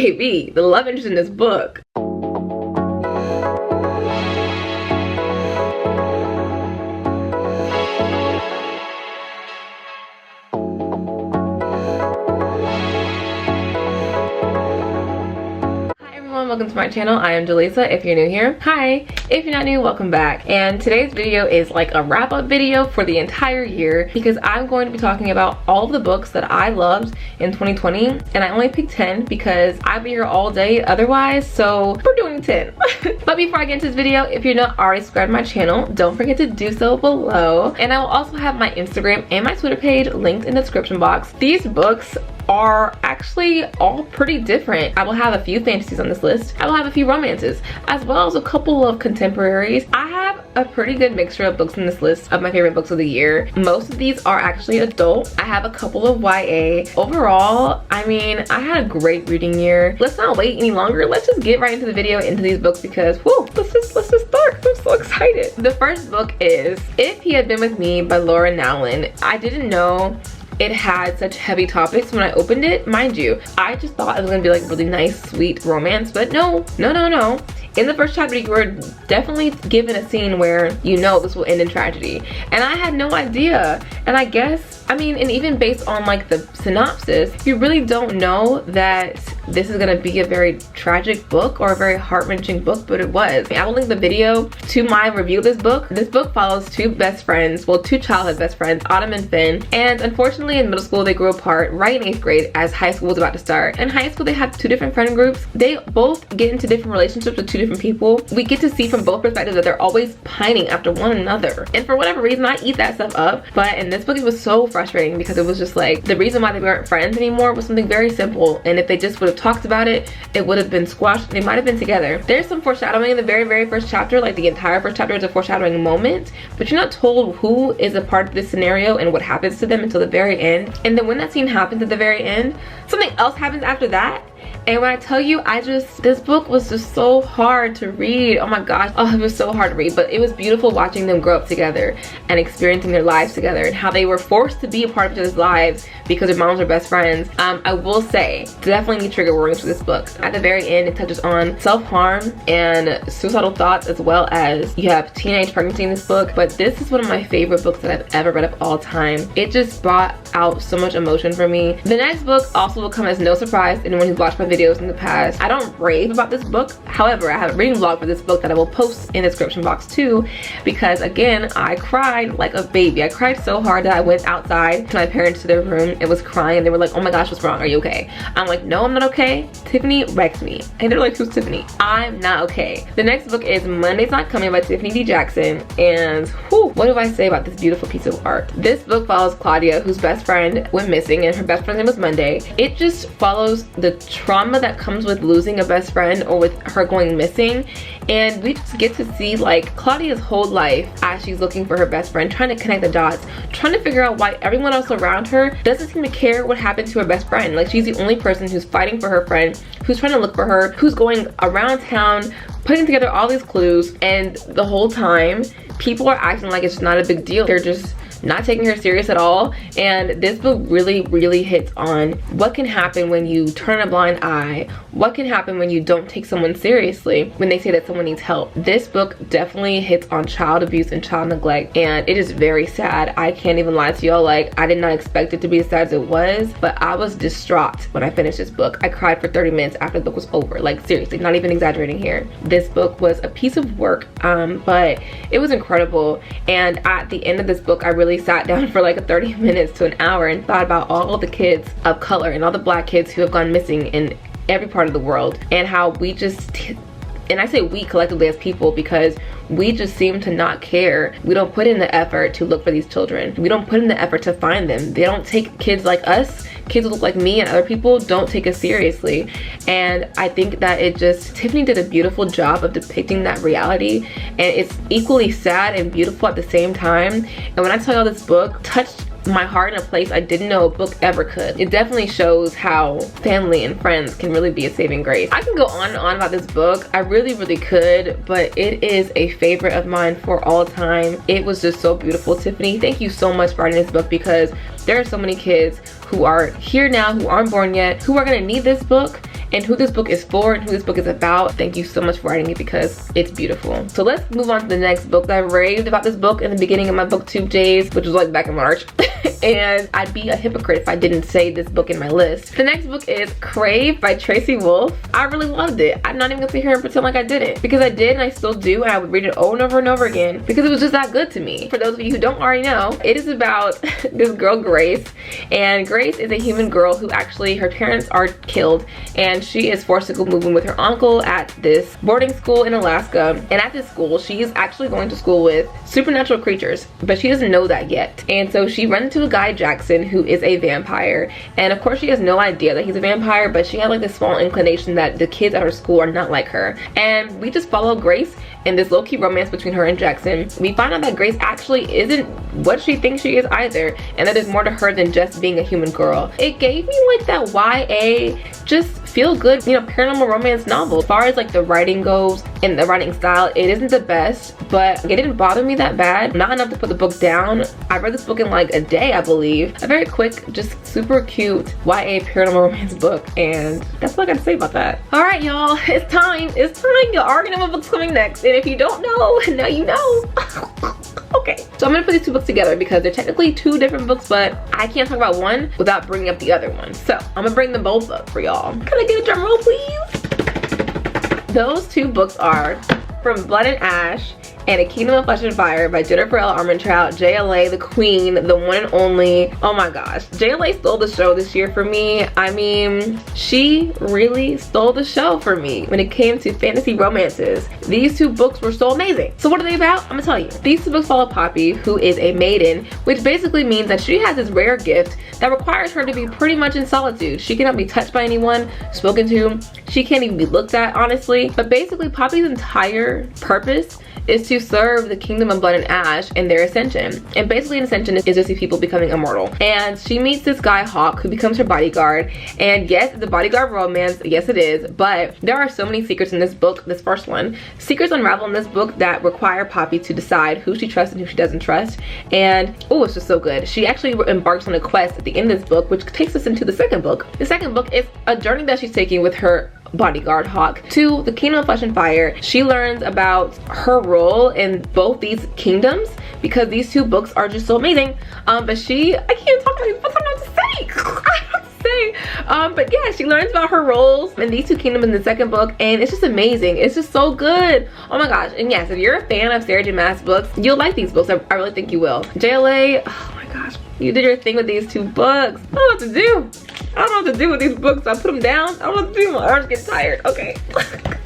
baby, the love interest in this book. Welcome to my channel. I am Jaleesa if you're new here. Hi, if you're not new, welcome back. And today's video is like a wrap-up video for the entire year because I'm going to be talking about all of the books that I loved in 2020, and I only picked 10 because I'd be here all day otherwise, so we're doing 10. But before I get into this video, if you're not already subscribed to my channel, don't forget to do so below. And I will also have my Instagram and my Twitter page linked in the description box. These books are actually all pretty different. I will have a few fantasies on this list. I will have a few romances, as well as a couple of contemporaries. I have a pretty good mixture of books in this list of my favorite books of the year. Most of these are actually adult. I have a couple of YA. Overall, I mean, I had a great reading year. Let's not wait any longer. Let's just get right into the video, into these books, because whoo, let's just start. I'm so excited. The first book is If He Had Been With Me by Danielle Allen. I didn't know it had such heavy topics when I opened it. Mind you, I just thought it was gonna be like really nice, sweet romance, but no. In the first chapter, you were definitely given a scene where you know this will end in tragedy. And I had no idea. And I guess, I mean, and even based on like the synopsis, you really don't know that this is gonna be a very tragic book or a very heart-wrenching book, but it was. I will link the video to my review of this book. This book follows two best friends, well, two childhood best friends, Autumn and Finn. And unfortunately in middle school, they grew apart right in 8th grade as high school was about to start. In high school, they had two different friend groups. They both get into different relationships with two different people. We get to see from both perspectives that they're always pining after one another. And for whatever reason, I eat that stuff up. But in this book, it was so frustrating because it was just like, the reason why they weren't friends anymore was something very simple. And if they just would have talked about it, it would have been squashed. They might have been together. There's some foreshadowing in the very first chapter. Like the entire first chapter is a foreshadowing moment, but you're not told who is a part of this scenario and what happens to them until the very end. And then when that scene happens at the very end, something else happens after that. And when I tell you, this book was just so hard to read. Oh my gosh. Oh, it was so hard to read, but it was beautiful watching them grow up together and experiencing their lives together and how they were forced to be a part of each other's lives because their moms are best friends. I will say, definitely need trigger warnings for this book. At the very end, it touches on self-harm and suicidal thoughts, as well as you have teenage pregnancy in this book. But this is one of my favorite books that I've ever read of all time. It just brought out so much emotion for me. The next book also will come as no surprise to anyone who's watched my videos in the past. I don't rave about this book. However, I have a reading vlog for this book that I will post in the description box too, because again, I cried like a baby. I cried so hard that I went outside to my parents to their room and was crying. They were like, oh my gosh, what's wrong? Are you okay? I'm like, no, I'm not okay. Tiffany wrecked me. And they're like, who's Tiffany? I'm not okay. The next book is Monday's Not Coming by Tiffany D. Jackson. And whew, what do I say about this beautiful piece of art? This book follows Claudia, whose best friend went missing, and her best friend's name was Monday. It just follows the trauma that comes with losing a best friend or with her going missing, and we just get to see like Claudia's whole life as she's looking for her best friend, trying to connect the dots, trying to figure out why everyone else around her doesn't seem to care what happened to her best friend. Like, she's the only person who's fighting for her friend, who's trying to look for her, who's going around town putting together all these clues, and the whole time people are acting like it's not a big deal. They're just not taking her serious at all. And this book really hits on what can happen when you turn a blind eye, what can happen when you don't take someone seriously when they say that someone needs help. This book definitely hits on child abuse and child neglect, and it is very sad. I can't even lie to y'all, like, I did not expect it to be as sad as it was, but I was distraught when I finished this book. I cried for 30 minutes after the book was over. Like, seriously, not even exaggerating here. This book was a piece of work, but it was incredible. And at the end of this book, I really sat down for like 30 minutes to an hour and thought about all the kids of color and all the black kids who have gone missing in every part of the world, and how we just, and I say we collectively as people, because we just seem to not care. We don't put in the effort to look for these children. We don't put in the effort to find them. They don't take kids like us, kids who look like me and other people, don't take us seriously. And I think that Tiffany did a beautiful job of depicting that reality, and it's equally sad and beautiful at the same time. And when I tell y'all, this book touched my heart in a place I didn't know a book ever could. It definitely shows how family and friends can really be a saving grace. I can go on and on about this book. I really could, but it is a favorite of mine for all time. It was just so beautiful. Tiffany, thank you so much for writing this book, because there are so many kids who are here now, who aren't born yet, who are gonna need this book. and who this book is for and who this book is about. Thank you so much for writing it because it's beautiful. So let's move on to the next book. I raved about this book in the beginning of my booktube days, which was like back in March. And I'd be a hypocrite if I didn't say this book in my list. The next book is Crave by Tracy Wolff. I really loved it. I'm not even gonna sit here and pretend like I didn't, because I did and I still do, and I would read it over and over and over again because it was just that good to me. For those of you who don't already know, it is about this girl Grace, and Grace is a human girl who actually, her parents are killed and she is forced to go move in with her uncle at this boarding school in Alaska. And at this school, she is actually going to school with supernatural creatures, but she doesn't know that yet. And so she runs into a guy, Jackson, who is a vampire, and of course she has no idea that he's a vampire, but she had like this small inclination that the kids at her school are not like her. And we just follow Grace in this low-key romance between her and Jackson. We find out that Grace actually isn't what she thinks she is either, and that there's more to her than just being a human girl. It gave me like that YA, just feel good, you know, paranormal romance novel. As far as like the writing goes and the writing style, it isn't the best, but it didn't bother me that bad. Not enough to put the book down. I read this book in like a day, I believe. A very quick, just super cute YA paranormal romance book, and that's what I gotta say about that. All right, y'all, it's time. It's time. You already know what book's coming next, and if you don't know, now you know. Okay, so I'm gonna put these two books together because they're technically two different books, but I can't talk about one without bringing up the other one. So I'm gonna bring them both up for y'all. Can I get a drum roll, please? Those two books are From Blood and Ash and A Kingdom of Flesh and Fire by Jennifer L. Armentrout, JLA, the queen, the one and only. Oh my gosh, JLA stole the show this year for me. I mean, she really stole the show for me when it came to fantasy romances. These two books were so amazing. So what are they about? I'm gonna tell you. These two books follow Poppy, who is a maiden, which basically means that she has this rare gift that requires her to be pretty much in solitude. She cannot be touched by anyone, spoken to. She can't even be looked at, honestly. But basically, Poppy's entire purpose is to serve the Kingdom of Blood and Ash in their ascension. And basically an ascension is just these people becoming immortal. And she meets this guy, Hawk, who becomes her bodyguard. And yes, it's a bodyguard romance, yes it is, but there are so many secrets in this book, this first one. Secrets unravel in this book that require Poppy to decide who she trusts and who she doesn't trust. And oh, it's just so good. She actually embarks on a quest at the end of this book, which takes us into the second book. The second book is a journey that she's taking with her bodyguard Hawk to the Kingdom of Flesh and Fire. She learns about her role in both these kingdoms because these two books are just so amazing. But I can't talk about these books, I don't know what to say. I don't know what to say. But yeah, she learns about her roles in these two kingdoms in the second book, and it's just amazing. It's just so good. Oh my gosh. And yes, if you're a fan of Sarah J. Maas books, you'll like these books. I really think you will. JLA, oh my gosh, you did your thing with these two books. I don't know what to do. I don't know what to do with these books. I put them down. I don't know what to do. My arms get tired. Okay.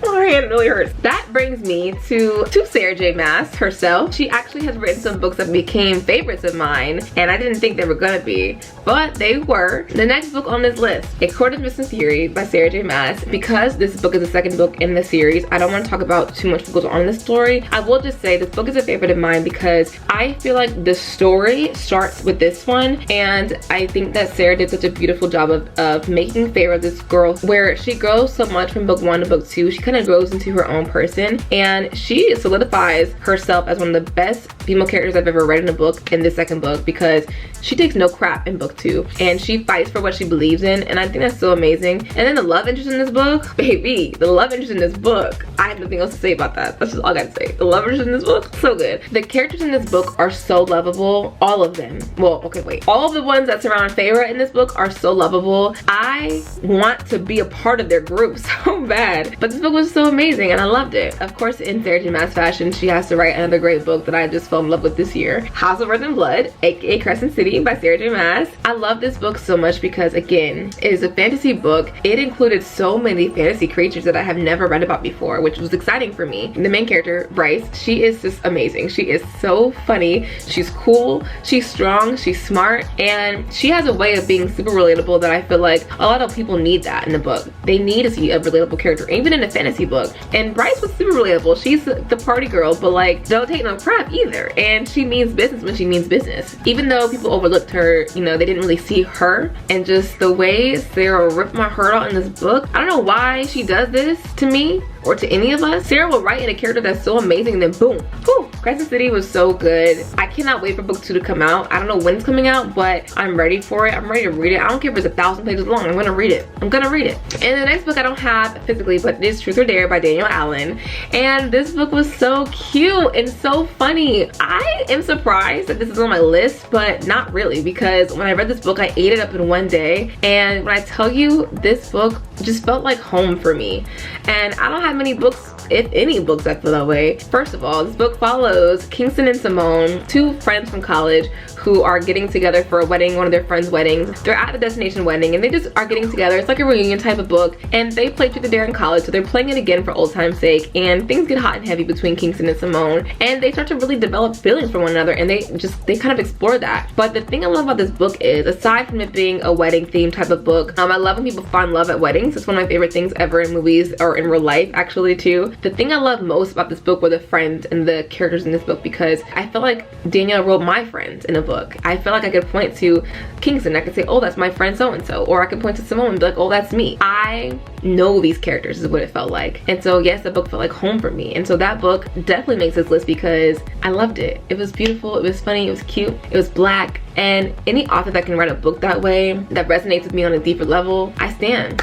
My hand really hurts. That brings me to Sarah J. Maas herself. She actually has written some books that became favorites of mine, and I didn't think they were gonna be, but they were. The next book on this list, A Court of Mist and Fury by Sarah J. Maas. Because this book is the second book in the series, I don't want to talk about too much what goes on in this story. I will just say this book is a favorite of mine because I feel like the story starts with this one, and I think that Sarah did such a beautiful job of making favor of this girl, where she grows so much from book 1 to book 2. She kind of grows into her own person, and she solidifies herself as one of the best female characters I've ever read in a book in the second book, because she takes no crap in book 2 and she fights for what she believes in, and I think that's so amazing. And then the love interest in this book, baby, the love interest in this book, I have nothing else to say about that. That's just all I gotta say. The love interest in this book, so good. The characters in this book are so lovable, all of them. Well, okay, wait. All of the ones that surround Feyre in this book are so lovable. I want to be a part of their group so bad. But this book was so amazing and I loved it. Of course, in Sarah J. Maas fashion, she has to write another great book that I just fell in love with this year. House of Earth and Blood, aka Crescent City by Sarah J. Maas. I love this book so much because, again, it is a fantasy book. It included so many fantasy creatures that I have never read about before, which was exciting for me. The main character, Bryce, she is just amazing. She is so funny. She's cool, she's strong, she's smart, and she has a way of being super relatable that I feel like a lot of people need that in the book. They need to see a relatable character, even in a fantasy book. And Bryce was super relatable. She's the party girl, but like, don't take no crap either. And she means business when she means business. Even though people overlooked her, you know, they didn't really see her. And just the way Sarah ripped my heart out in this book, I don't know why she does this to me or to any of us. Sarah will write in a character that's so amazing, and then boom, whew, Crescent City was so good. I cannot wait for book 2 to come out. I don't know when it's coming out, but I'm ready for it. I'm ready to read it. I don't care if it's 1,000 pages long. I'm gonna read it. I'm gonna read it. And the next book I don't have physically, but it is Truth or Dare by Danielle Allen. And this book was so cute and so funny. I am surprised that this is on my list, but not really, because when I read this book, I ate it up in one day. And when I tell you, this book just felt like home for me. And I don't have many books, if any books, that feel that way. First of all, this book follows Kingston and Simone, two friends from college who are getting together for a wedding, one of their friends' weddings. They're at the destination wedding and they just are getting together. It's like a reunion type of book, and they played Truth or Dare in college, so they're playing it again for old time's sake, and things get hot and heavy between Kingston and Simone, and they start to really develop feelings for one another, and they kind of explore that. But the thing I love about this book is, aside from it being a wedding themed type of book, I love when people find love at weddings. It's one of my favorite things ever in movies, or in real life actually too. The thing I love most about this book were the friends and the characters in this book, because I felt like Danielle wrote my friends in a book. I felt like I could point to Kingston, I could say, oh, that's my friend so-and-so, or I could point to Simone and be like, oh, that's me. I know these characters is what it felt like. And so yes, the book felt like home for me. And so that book definitely makes this list because I loved it. It was beautiful, it was funny, it was cute, it was black, and any author that can write a book that way, that resonates with me on a deeper level, I stand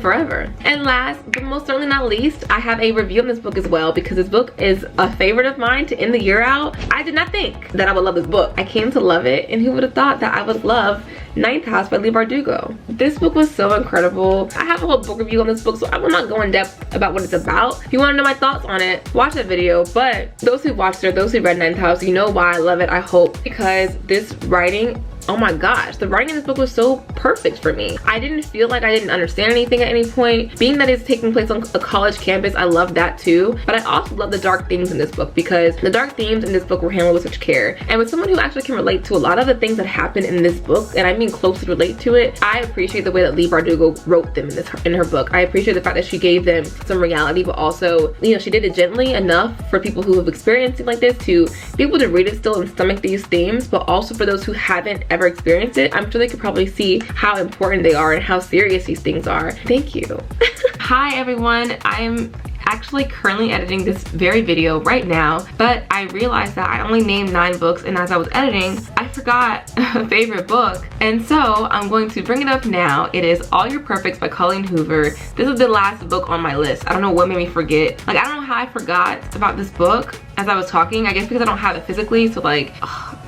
forever. And last but most certainly not least, I have a review on this book as well, because this book is a favorite of mine to end the year out. I did not think that I would love this book. I came to love it, and who would have thought that I would love Ninth House by Leigh Bardugo. This book was so incredible. I have a whole book review on this book, so I will not go in depth about what it's about. If you want to know my thoughts on it, watch that video. But those who watched it, those who read Ninth House, you know why I love it, I hope, because this writing, oh my gosh, the writing in this book was so perfect for me. I didn't feel like I didn't understand anything at any point. Being that it's taking place on a college campus, I love that too. But I also love the dark themes in this book, because the dark themes in this book were handled with such care. And with someone who actually can relate to a lot of the things that happen in this book, and I mean closely relate to it, I appreciate the way that Leigh Bardugo wrote them in her book. I appreciate the fact that she gave them some reality, but also, you know, she did it gently enough for people who have experienced it like this to be able to read it still and stomach these themes, but also for those who haven't ever experienced it, I'm sure they could probably see how important they are and how serious these things are. Thank you. Hi everyone, I'm actually currently editing this very video right now, but I realized that I only named 9 books, and as I was editing, I forgot a favorite book, and so I'm going to bring it up now. It is All Your Perfects by Colleen Hoover. This is the last book on my list. I don't know what made me forget. Like, I don't know how I forgot about this book as I was talking. I guess because I don't have it physically, so like,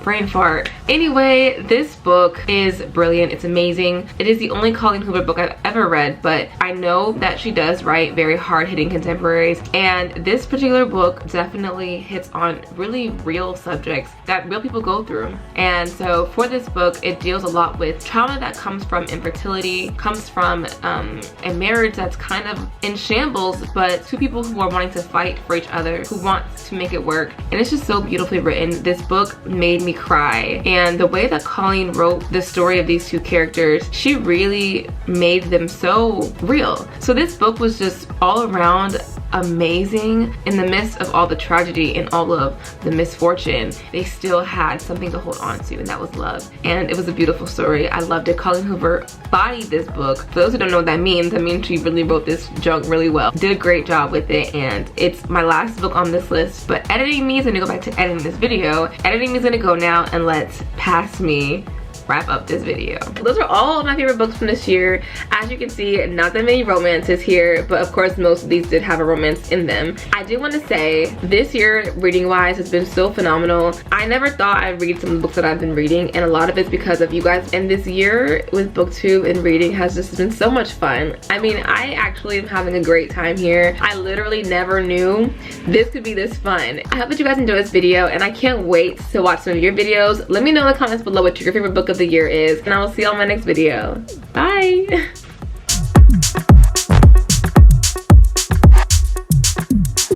brain fart. Anyway, this book is brilliant. It's amazing. It is the only Colleen Hoover book I've ever read, but I know that she does write very hard-hitting contemporaries, and this particular book definitely hits on really real subjects that real people go through. And so for this book, it deals a lot with trauma that comes from infertility, comes from a marriage that's kind of in shambles, but two people who are wanting to fight for each other, who want to make it work. And it's just so beautifully written. This book made me cry, and the way that Colleen wrote the story of these two characters, she really made them so real. So this book was just all around amazing. In the midst of all the tragedy and all of the misfortune, they still had something to hold on to, and that was love. And it was a beautiful story. I loved it. Colleen Hoover bodied this book. For those who don't know what that means she really wrote this junk really well. Did a great job with it, and it's my last book on this list. But editing me is gonna go back to editing this video. Editing me is gonna go now, and let's pass me wrap up this video. Those are all of my favorite books from this year. As you can see, not that many romances here, but of course most of these did have a romance in them. I do want to say this year, reading wise, has been so phenomenal. I never thought I'd read some of the books that I've been reading, and a lot of it's because of you guys. And this year with booktube and reading has just been so much fun. I mean, I actually am having a great time here. I literally never knew this could be this fun. I hope that you guys enjoyed this video, and I can't wait to watch some of your videos. Let me know in the comments below what your favorite book of the year is, and I will see you on my next video. Bye.